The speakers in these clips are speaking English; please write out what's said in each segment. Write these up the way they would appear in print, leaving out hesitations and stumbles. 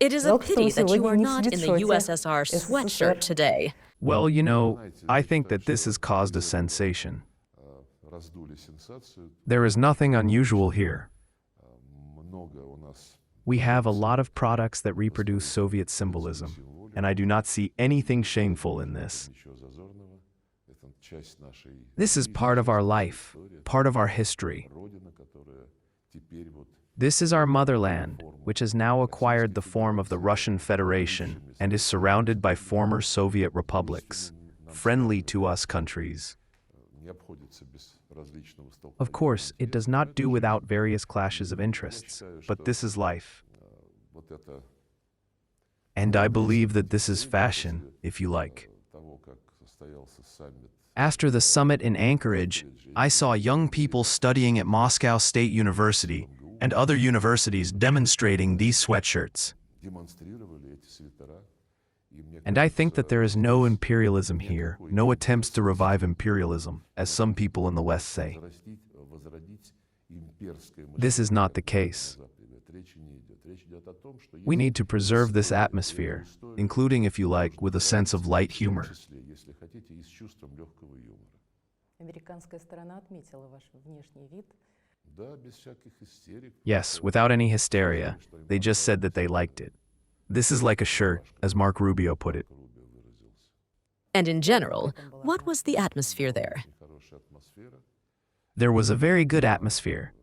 It is a pity that you are not in the USSR sweatshirt today. Well, I think that this has caused a sensation. There is nothing unusual here. We have a lot of products that reproduce Soviet symbolism, and I do not see anything shameful in this. This is part of our life, part of our history. This is our motherland, which has now acquired the form of the Russian Federation and is surrounded by former Soviet republics, friendly to us countries. Of course, it does not do without various clashes of interests, but this is life. And I believe that this is fashion, if you like. After the summit in Anchorage, I saw young people studying at Moscow State University and other universities demonstrating these sweatshirts. And I think that there is no imperialism here, no attempts to revive imperialism, as some people in the West say. This is not the case. We need to preserve this atmosphere, including, if you like, with a sense of light humor. Yes, without any hysteria. They just said that they liked it. This is like a shirt, as Mark Rubio put it. And in general, what was the atmosphere there? There was a very good atmosphere.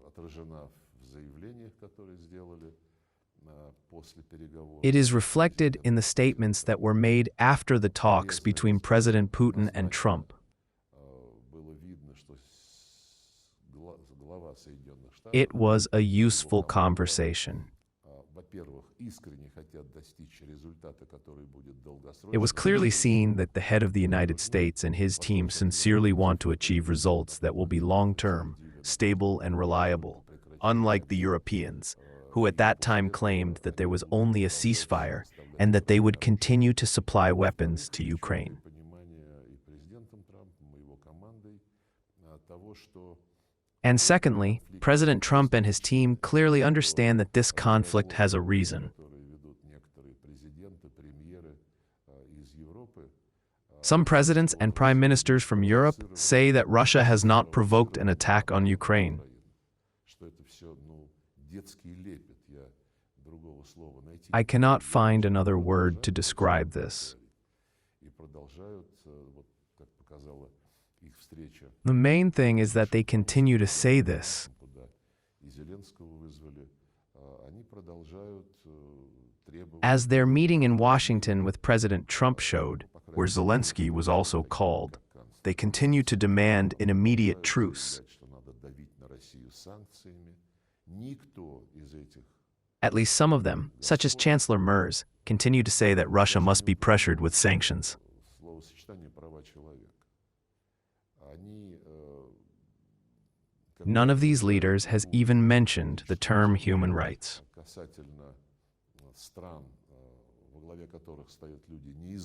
It is reflected in the statements that were made after the talks between President Putin and Trump. It was a useful conversation. It was clearly seen that the head of the United States and his team sincerely want to achieve results that will be long-term, stable, and reliable, unlike the Europeans, who at that time claimed that there was only a ceasefire and that they would continue to supply weapons to Ukraine. And secondly, President Trump and his team clearly understand that this conflict has a reason. Some presidents and prime ministers from Europe say that Russia has not provoked an attack on Ukraine. I cannot find another word to describe this. The main thing is that they continue to say this. As their meeting in Washington with President Trump showed, where Zelensky was also called, they continue to demand an immediate truce. At least some of them, such as Chancellor Merz, continue to say that Russia must be pressured with sanctions. None of these leaders has even mentioned the term human rights.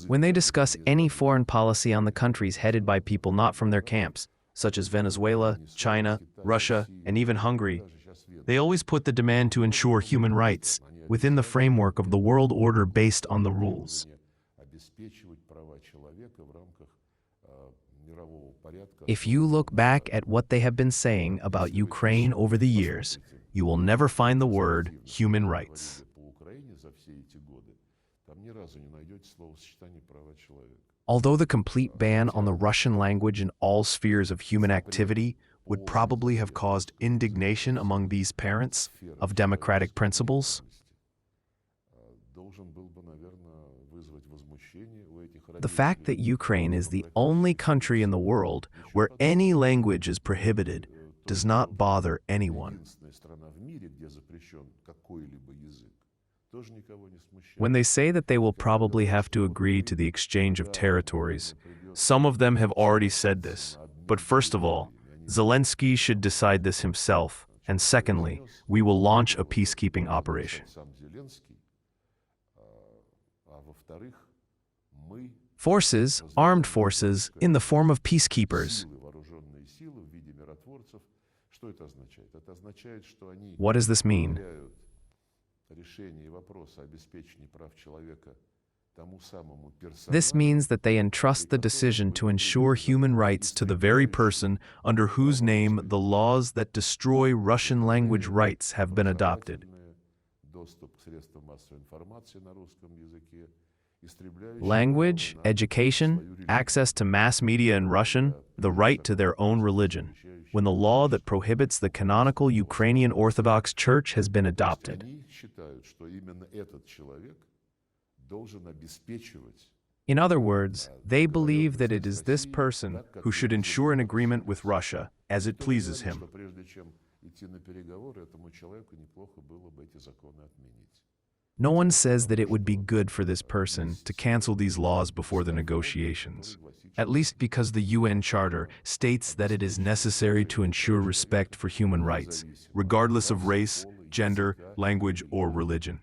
When they discuss any foreign policy on the countries headed by people not from their camps, such as Venezuela, China, Russia, and even Hungary, they always put the demand to ensure human rights within the framework of the world order based on the rules. If you look back at what they have been saying about Ukraine over the years, you will never find the word human rights. Although the complete ban on the Russian language in all spheres of human activity would probably have caused indignation among these parents of democratic principles, the fact that Ukraine is the only country in the world where any language is prohibited does not bother anyone. When they say that they will probably have to agree to the exchange of territories, some of them have already said this. But first of all, Zelensky should decide this himself, and secondly, we will launch a peacekeeping operation. Forces, armed forces, in the form of peacekeepers. What does this mean? This means that they entrust the decision to ensure human rights to the very person under whose name the laws that destroy Russian language rights have been adopted. Language, education, access to mass media in Russian, the right to their own religion, when the law that prohibits the canonical Ukrainian Orthodox Church has been adopted. In other words, they believe that it is this person who should ensure an agreement with Russia as it pleases him. No one says that it would be good for this person to cancel these laws before the negotiations, at least because the UN Charter states that it is necessary to ensure respect for human rights, regardless of race, gender, language, or religion.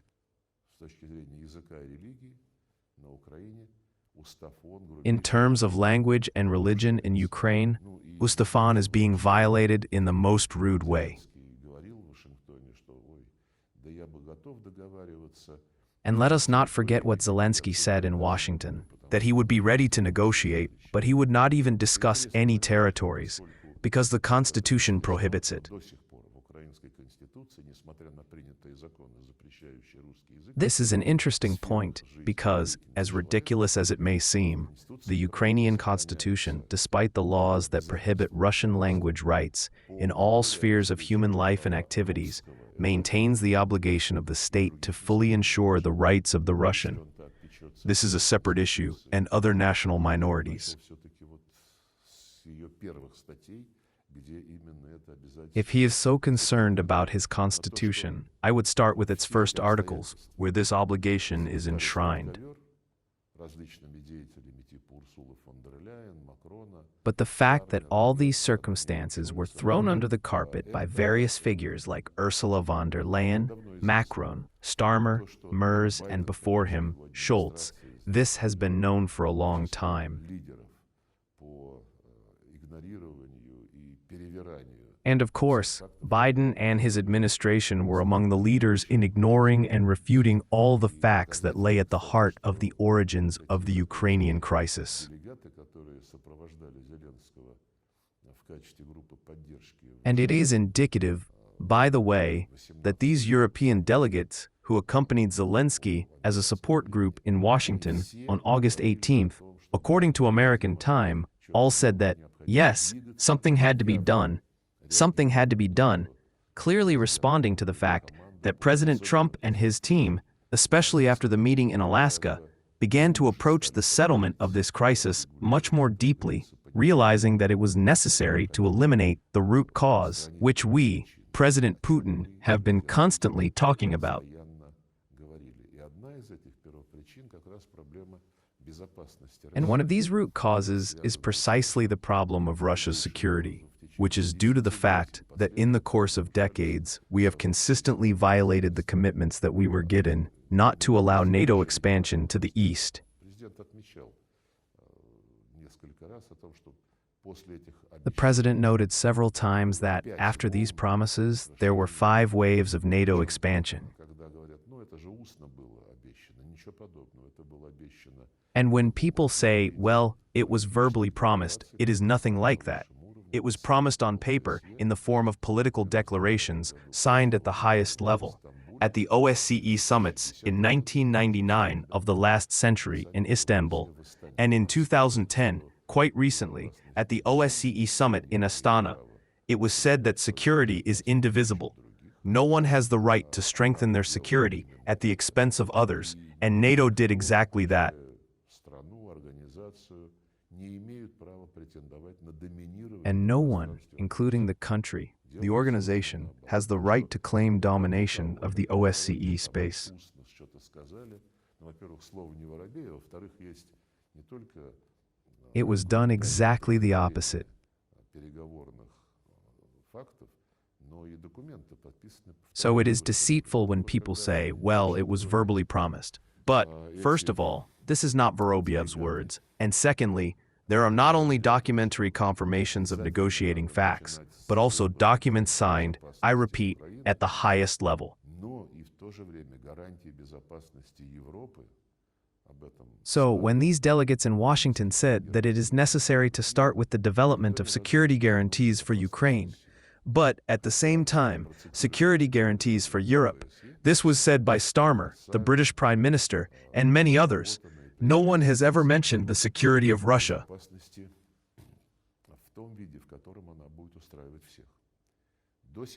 In terms of language and religion in Ukraine, Ustafan is being violated in the most rude way. And let us not forget what Zelensky said in Washington, that he would be ready to negotiate, but he would not even discuss any territories, because the Constitution prohibits it. This is an interesting point, because, as ridiculous as it may seem, the Ukrainian Constitution, despite the laws that prohibit Russian language rights in all spheres of human life and activities, maintains the obligation of the state to fully ensure the rights of the Russian. This is a separate issue, and other national minorities. If he is so concerned about his constitution, I would start with its first articles, where this obligation is enshrined. But the fact that all these circumstances were thrown under the carpet by various figures like Ursula von der Leyen, Macron, Starmer, Merz, and before him, Scholz, this has been known for a long time. And of course, Biden and his administration were among the leaders in ignoring and refuting all the facts that lay at the heart of the origins of the Ukrainian crisis. And it is indicative, by the way, that these European delegates who accompanied Zelensky as a support group in Washington on August 18th, according to American time, all said that, yes, something had to be done. Something had to be done, clearly responding to the fact that President Trump and his team, especially after the meeting in Alaska, began to approach the settlement of this crisis much more deeply, realizing that it was necessary to eliminate the root cause, which we, President Putin, have been constantly talking about. And one of these root causes is precisely the problem of Russia's security, which is due to the fact that in the course of decades, we have consistently violated the commitments that we were given not to allow NATO expansion to the east. The president noted several times that, after these promises, there were 5 waves of NATO expansion. And when people say, well, it was verbally promised, it is nothing like that. It was promised on paper in the form of political declarations signed at the highest level, at the OSCE summits in 1999 of the last century in Istanbul, and in 2010, quite recently, at the OSCE summit in Astana. It was said that security is indivisible. No one has the right to strengthen their security at the expense of others, and NATO did exactly that. And no one, including the country, the organization, has the right to claim domination of the OSCE space. It was done exactly the opposite. So it is deceitful when people say, well, it was verbally promised. But, first of all, this is not Vorobyev's words, and secondly, there are not only documentary confirmations of negotiating facts, but also documents signed, I repeat, at the highest level. So, when these delegates in Washington said that it is necessary to start with the development of security guarantees for Ukraine, but at the same time, security guarantees for Europe, this was said by Starmer, the British Prime Minister, and many others. No one has ever mentioned the security of Russia.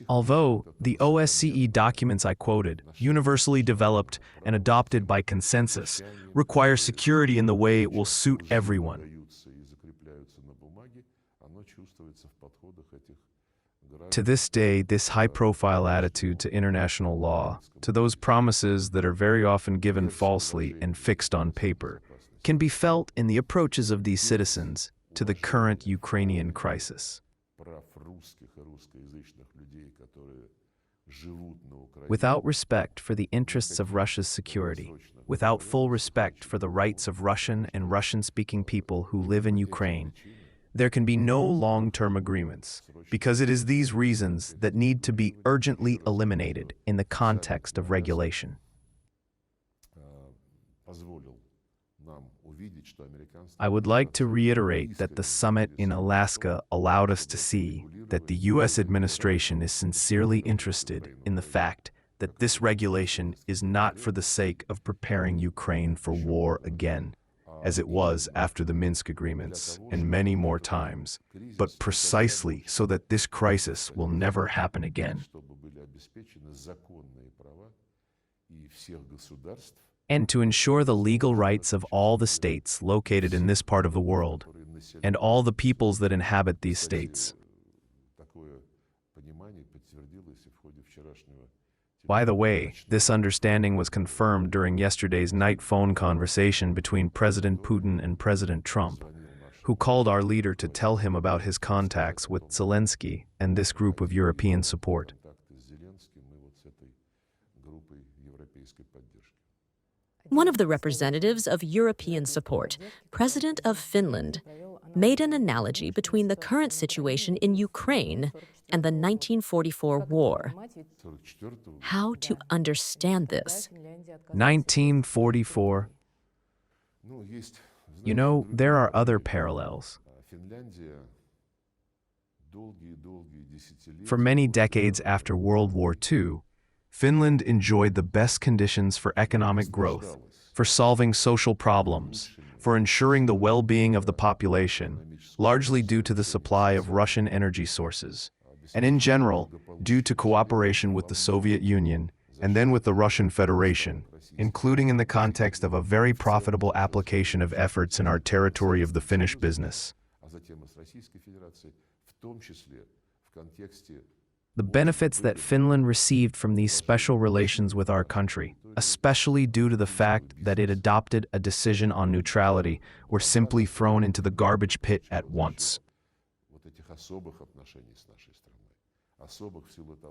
Although the OSCE documents I quoted, universally developed and adopted by consensus, require security in the way it will suit everyone. To this day, this high-profile attitude to international law, to those promises that are very often given falsely and fixed on paper, can be felt in the approaches of these citizens to the current Ukrainian crisis. Without respect for the interests of Russia's security, without full respect for the rights of Russian and Russian-speaking people who live in Ukraine, there can be no long-term agreements, because it is these reasons that need to be urgently eliminated in the context of regulation. I would like to reiterate that the summit in Alaska allowed us to see that the U.S. administration is sincerely interested in the fact that this regulation is not for the sake of preparing Ukraine for war again, as it was after the Minsk agreements and many more times, but precisely so that this crisis will never happen again, and to ensure the legal rights of all the states located in this part of the world, and all the peoples that inhabit these states. By the way, this understanding was confirmed during yesterday's night phone conversation between President Putin and President Trump, who called our leader to tell him about his contacts with Zelensky and this group of European support. One of the representatives of European support, President of Finland, made an analogy between the current situation in Ukraine and the 1944 war. How to understand this? 1944. You know, there are other parallels. For many decades after World War II, Finland enjoyed the best conditions for economic growth, for solving social problems, for ensuring the well-being of the population, largely due to the supply of Russian energy sources, and in general, due to cooperation with the Soviet Union and then with the Russian Federation, including in the context of a very profitable application of efforts in our territory of the Finnish business. The benefits that Finland received from these special relations with our country, especially due to the fact that it adopted a decision on neutrality, were simply thrown into the garbage pit at once.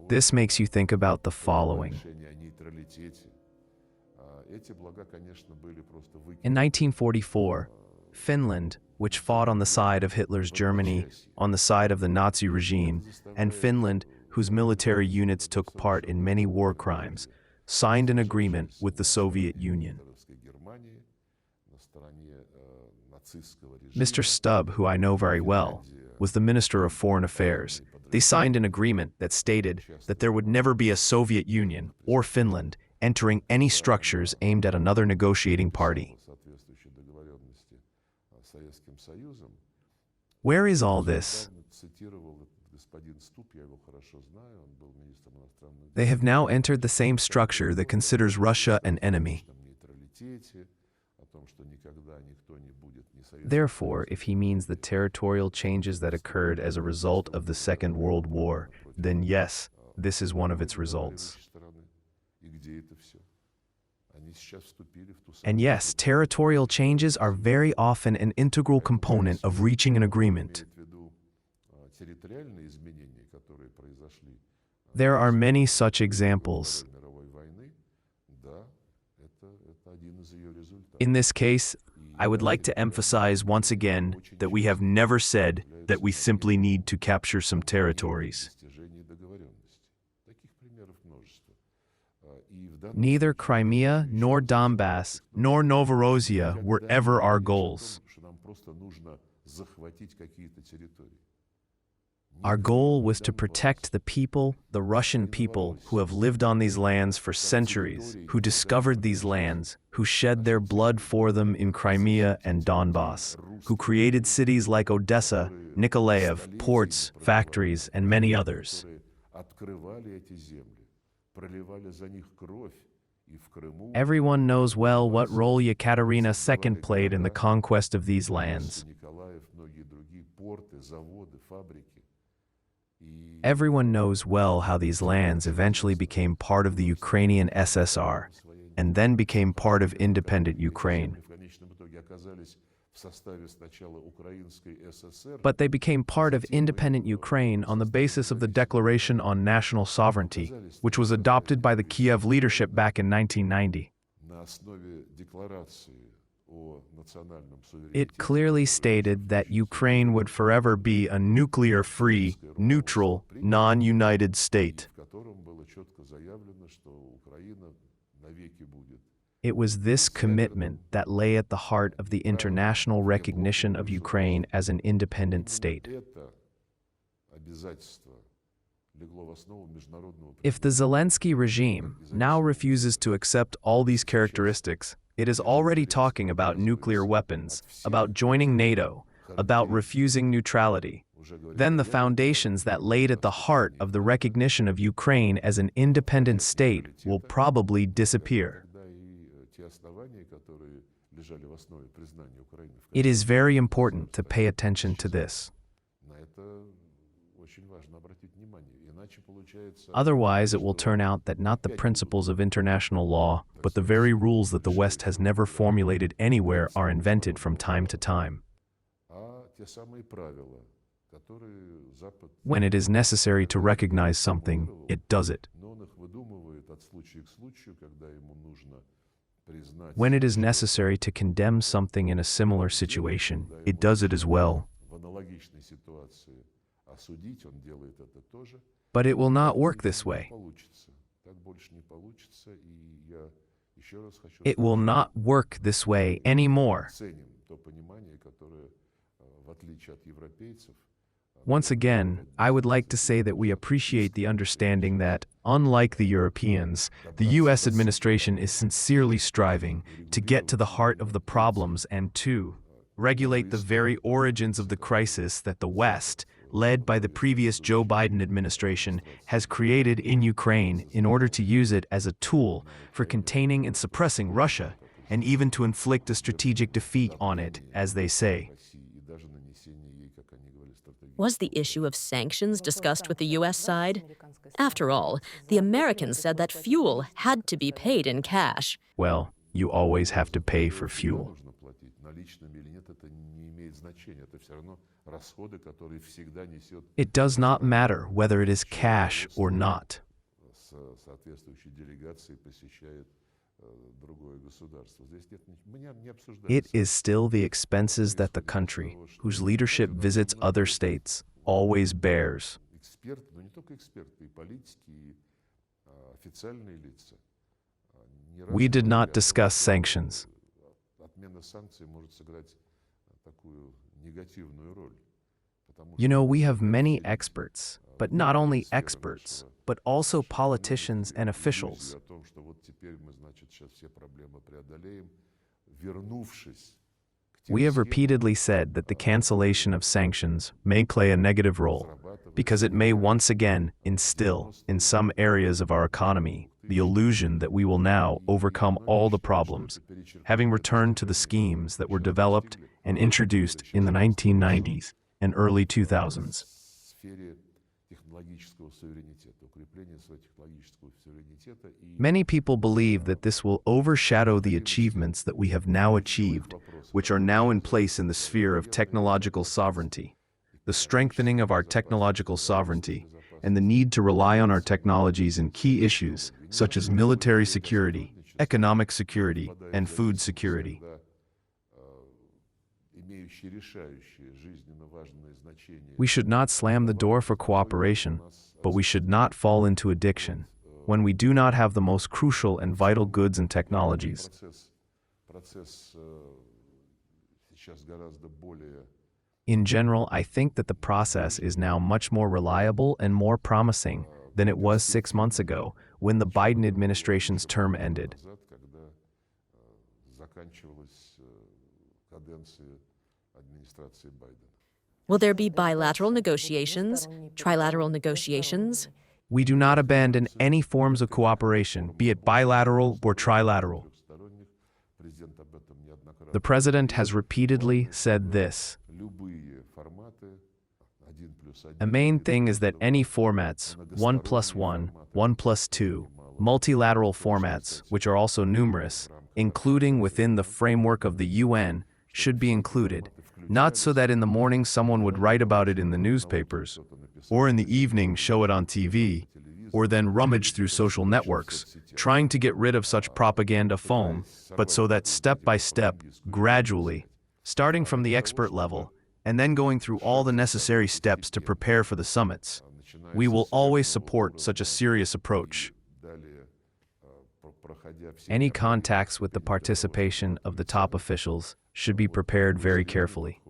This makes you think about the following. In 1944, Finland, which fought on the side of Hitler's Germany, on the side of the Nazi regime, and Finland, whose military units took part in many war crimes, signed an agreement with the Soviet Union. Mr. Stubb, who I know very well, was the Minister of Foreign Affairs. They signed an agreement that stated that there would never be a Soviet Union or Finland entering any structures aimed at another negotiating party. Where is all this? They have now entered the same structure that considers Russia an enemy. Therefore, if he means the territorial changes that occurred as a result of the Second World War, then yes, this is one of its results. And yes, territorial changes are very often an integral component of reaching an agreement. There are many such examples. In this case, I would like to emphasize once again that we have never said that we simply need to capture some territories. Neither Crimea, nor Donbass, nor Novorossiya were ever our goals. Our goal was to protect the people, the Russian people, who have lived on these lands for centuries, who discovered these lands, who shed their blood for them in Crimea and Donbass, who created cities like Odessa, Nikolaev, ports, factories, and many others. Everyone knows well what role Ekaterina II played in the conquest of these lands. Everyone knows well how these lands eventually became part of the Ukrainian SSR and then became part of independent Ukraine. But they became part of independent Ukraine on the basis of the Declaration on National Sovereignty, which was adopted by the Kiev leadership back in 1990. It clearly stated that Ukraine would forever be a nuclear-free, neutral, non-united state. It was this commitment that lay at the heart of the international recognition of Ukraine as an independent state. If the Zelensky regime now refuses to accept all these characteristics, it is already talking about nuclear weapons, about joining NATO, about refusing neutrality. Then the foundations that laid at the heart of the recognition of Ukraine as an independent state will probably disappear. It is very important to pay attention to this. Otherwise, it will turn out that not the principles of international law, but the very rules that the West has never formulated anywhere are invented from time to time. When it is necessary to recognize something, it does it. When it is necessary to condemn something in a similar situation, it does it as well. But it will not work this way. It will not work this way anymore. Once again, I would like to say that we appreciate the understanding that, unlike the Europeans, the U.S. administration is sincerely striving to get to the heart of the problems and to regulate the very origins of the crisis that the West, led by the previous Joe Biden administration, has created in Ukraine in order to use it as a tool for containing and suppressing Russia, and even to inflict a strategic defeat on it, as they say. Was the issue of sanctions discussed with the U.S. side? After all, the Americans said that fuel had to be paid in cash. Well, you always have to pay for fuel. It does not matter whether it is cash or not. It is still the expenses that the country, whose leadership visits other states, always bears. We did not discuss sanctions. You know, we have many experts, but not only experts, but also politicians and officials. We have repeatedly said that the cancellation of sanctions may play a negative role, because it may once again instill, in some areas of our economy, the illusion that we will now overcome all the problems, having returned to the schemes that were developed and introduced in the 1990s and early 2000s. Many people believe that this will overshadow the achievements that we have now achieved, which are now in place in the sphere of technological sovereignty, the strengthening of our technological sovereignty, and the need to rely on our technologies in key issues such as military security, economic security, and food security. We should not slam the door for cooperation, but we should not fall into addiction. when we do not have the most crucial and vital goods and technologies. In general, I think that the process is now much more reliable and more promising than it was 6 months ago, when the Biden administration's term ended. Will there be bilateral negotiations, trilateral negotiations? We do not abandon any forms of cooperation, be it bilateral or trilateral. The president has repeatedly said this. A main thing is that any formats, 1+1, 1+2, multilateral formats, which are also numerous, including within the framework of the UN, should be included, not so that in the morning someone would write about it in the newspapers, or in the evening show it on TV, or then rummage through social networks, trying to get rid of such propaganda foam, but so that step by step, gradually, starting from the expert level, and then going through all the necessary steps to prepare for the summits, we will always support such a serious approach. Any contacts with the participation of the top officials should be prepared very carefully.